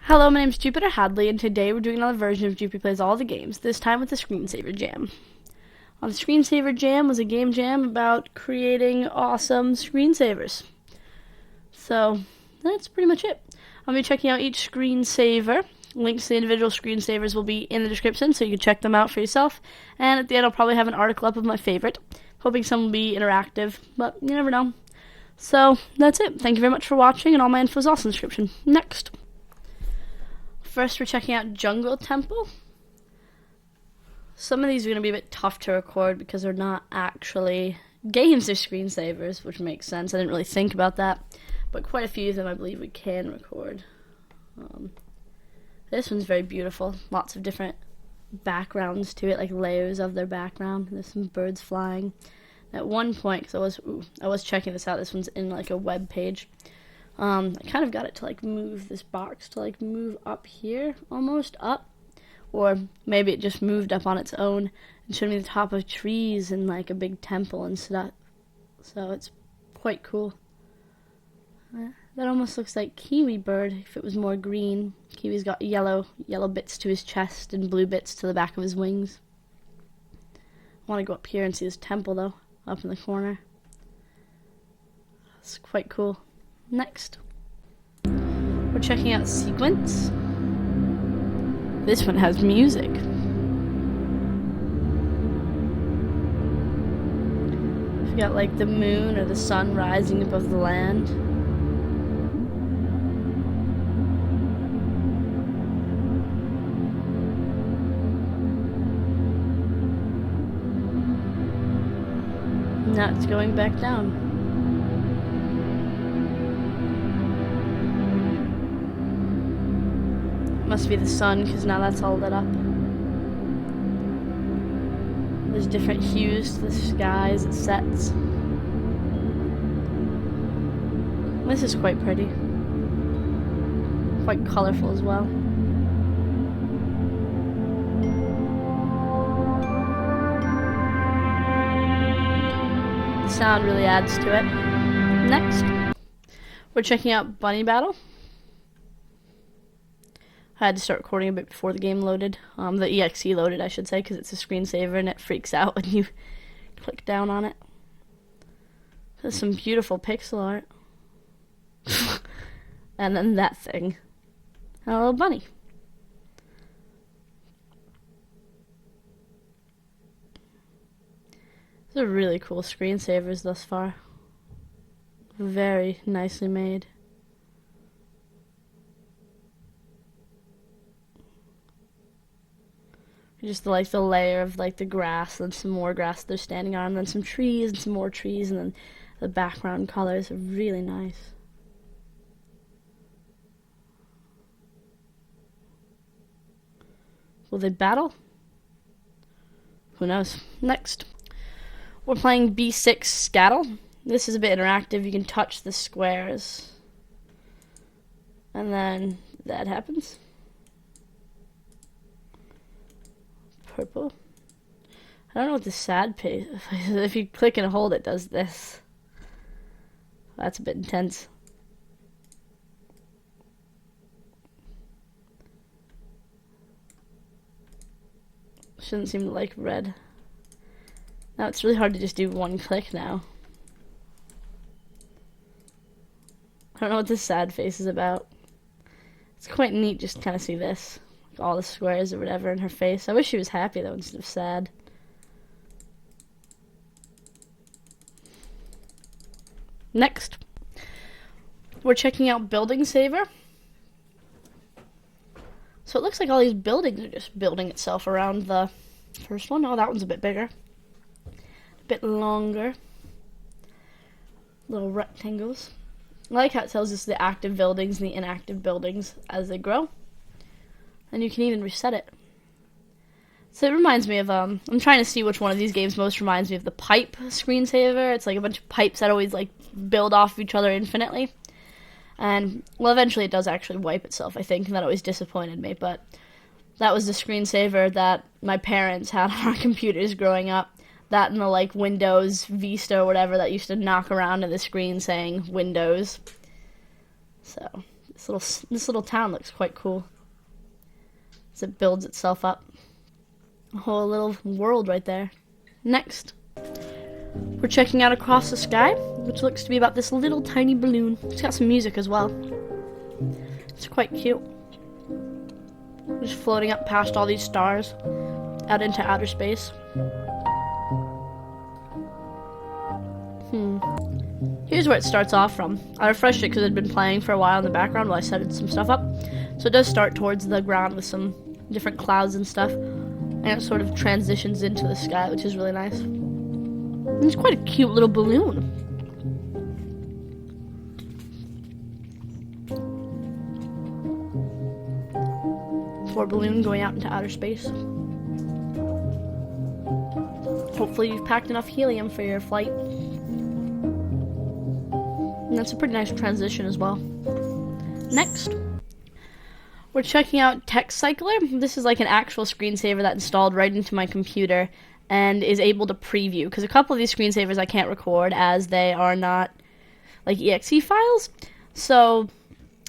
Hello, my name is Jupiter Hadley, and today we're doing another version of Jupi Plays All the Games, this time with the Screensaver Jam. The Screensaver Jam was a game jam about creating awesome screensavers. So, that's pretty much it. I'll be checking out each screensaver. Links to the individual screensavers will be in the description, so you can check them out for yourself. And at the end, I'll probably have an article up of my favorite. Hoping some will be interactive, but you never know. So, that's it. Thank you very much for watching, and all my info is also in the description. Next. First, we're checking out Jungle Temple. Some of these are going to be a bit tough to record because they're not actually games, they're screensavers, which makes sense. I didn't really think about that, but quite a few of them I believe we can record. This one's very beautiful. Lots of different backgrounds to it, like layers of their background. There's some birds flying. At one point, because I was checking this out, this one's in like a web page. I kind of got it to like move this box to like move up here, almost up, or maybe it just moved up on its own and showed me the top of trees and like a big temple and stuff. So it's quite cool. That almost looks like Kiwi Bird if it was more green. Kiwi's got yellow bits to his chest and blue bits to the back of his wings. I want to go up here and see this temple though, up in the corner. It's quite cool. Next, we're checking out Sequence. This one has music. We've got like the moon or the sun rising above the land. Now it's going back down. Must be the sun, because now that's all lit up. There's different hues to the sky as it sets. This is quite pretty. Quite colorful as well. The sound really adds to it. Next, we're checking out Bunny Battle. I had to start recording a bit before the game loaded. The EXE loaded, I should say, because it's a screensaver and it freaks out when you click down on it. There's some beautiful pixel art. And then that thing. And a little bunny. These are really cool screensavers thus far. Very nicely made. Just like the layer of like the grass and some more grass they're standing on, and then some trees and some more trees, and then the background colors are really nice. Will they battle? Who knows? Next, we're playing B6 Scattle. This is a bit interactive. You can touch the squares, and then that happens. Purple. I don't know what the sad page. If you click and hold, it does this. That's a bit intense. Shouldn't seem to like red. Now it's really hard to just do one click now. I don't know what this sad face is about. It's quite neat just to kind of see this. All the squares or whatever in her face. I wish she was happy though instead of sad. Next, we're checking out BuildingSaver. So it looks like all these buildings are just building itself around the first one. Oh, that one's a bit bigger. A bit longer. Little rectangles. I like how it tells us the active buildings and the inactive buildings as they grow. And you can even reset it. So it reminds me of, I'm trying to see which one of these games most reminds me of the pipe screensaver. It's like a bunch of pipes that always like build off of each other infinitely. And, well, eventually it does actually wipe itself, I think, and that always disappointed me. But that was the screensaver that my parents had on our computers growing up. That and the, like, Windows Vista or whatever that used to knock around in the screen saying Windows. So, this This little town looks quite cool as it builds itself up. A whole little world right there. Next, we're checking out across the sky, which looks to be about this little tiny balloon. It's got some music as well. It's quite cute. Just floating up past all these stars out into outer space. Here's where it starts off from. I refreshed it because it had been playing for a while in the background while I set some stuff up. So it does start towards the ground with some different clouds and stuff. And it sort of transitions into the sky, which is really nice. And it's quite a cute little balloon. Poor balloon going out into outer space. Hopefully you've packed enough helium for your flight. And that's a pretty nice transition as well. Next, we're checking out TxtCycler. This is like an actual screensaver that installed right into my computer and is able to preview. Because a couple of these screensavers I can't record as they are not like exe files. So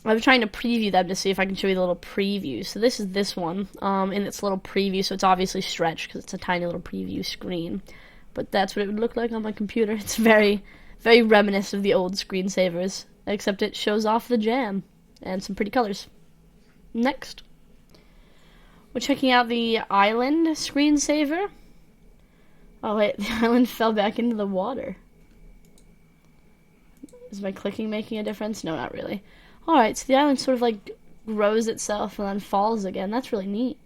I was trying to preview them to see if I can show you the little preview. So this is this one in its little preview. So it's obviously stretched because it's a tiny little preview screen. But that's what it would look like on my computer. It's very reminiscent of the old screensavers, except it shows off the jam and some pretty colors. Next, we're checking out the island screensaver. Oh wait, the island fell back into the water. Is my clicking making a difference? No, not really. Alright, so the island sort of like grows itself and then falls again. That's really neat.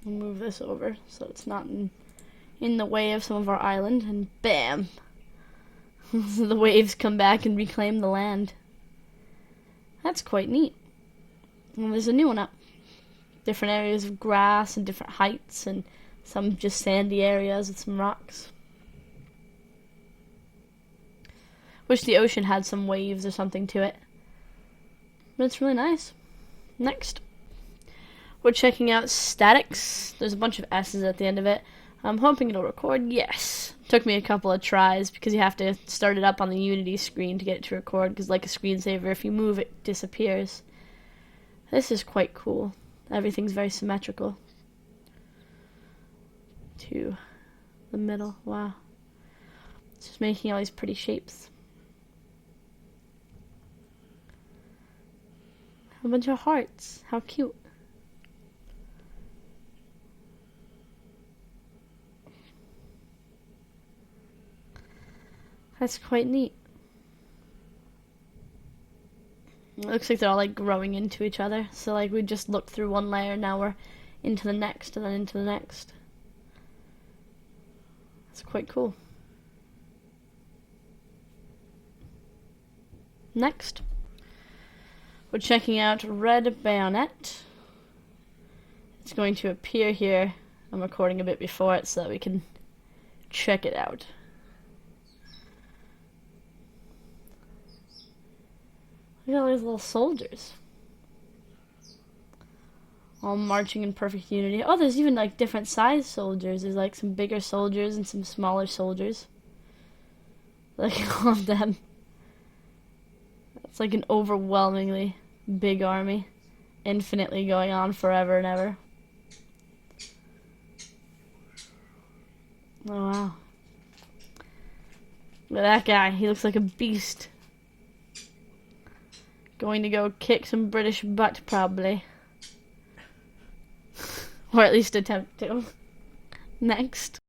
I'll move this over so it's not in the way of some of our island, and bam! So the waves come back and reclaim the land. That's quite neat. And there's a new one up. Different areas of grass and different heights and some just sandy areas with some rocks. Wish the ocean had some waves or something to it. But it's really nice. Next, we're checking out Staticsss. There's a bunch of S's at the end of it. I'm hoping it'll record. Yes. Took me a couple of tries because you have to start it up on the Unity screen to get it to record, because like a screensaver, if you move it disappears. This is quite cool. Everything's very symmetrical to the middle. Wow. It's just making all these pretty shapes. A bunch of hearts. How cute. That's quite neat. It looks like they're all like growing into each other. So like we just looked through one layer, now we're into the next and then into the next. That's quite cool. Next, we're checking out Red Bayonet. It's going to appear here. I'm recording a bit before it so that we can check it out. Look at all these little soldiers. All marching in perfect unity. Oh, there's even like different size soldiers. There's like some bigger soldiers and some smaller soldiers. Look at all of them. It's like an overwhelmingly big army. Infinitely going on forever and ever. Oh wow. Look at that guy. He looks like a beast. Going to go kick some British butt, probably. Or at least attempt to. Next.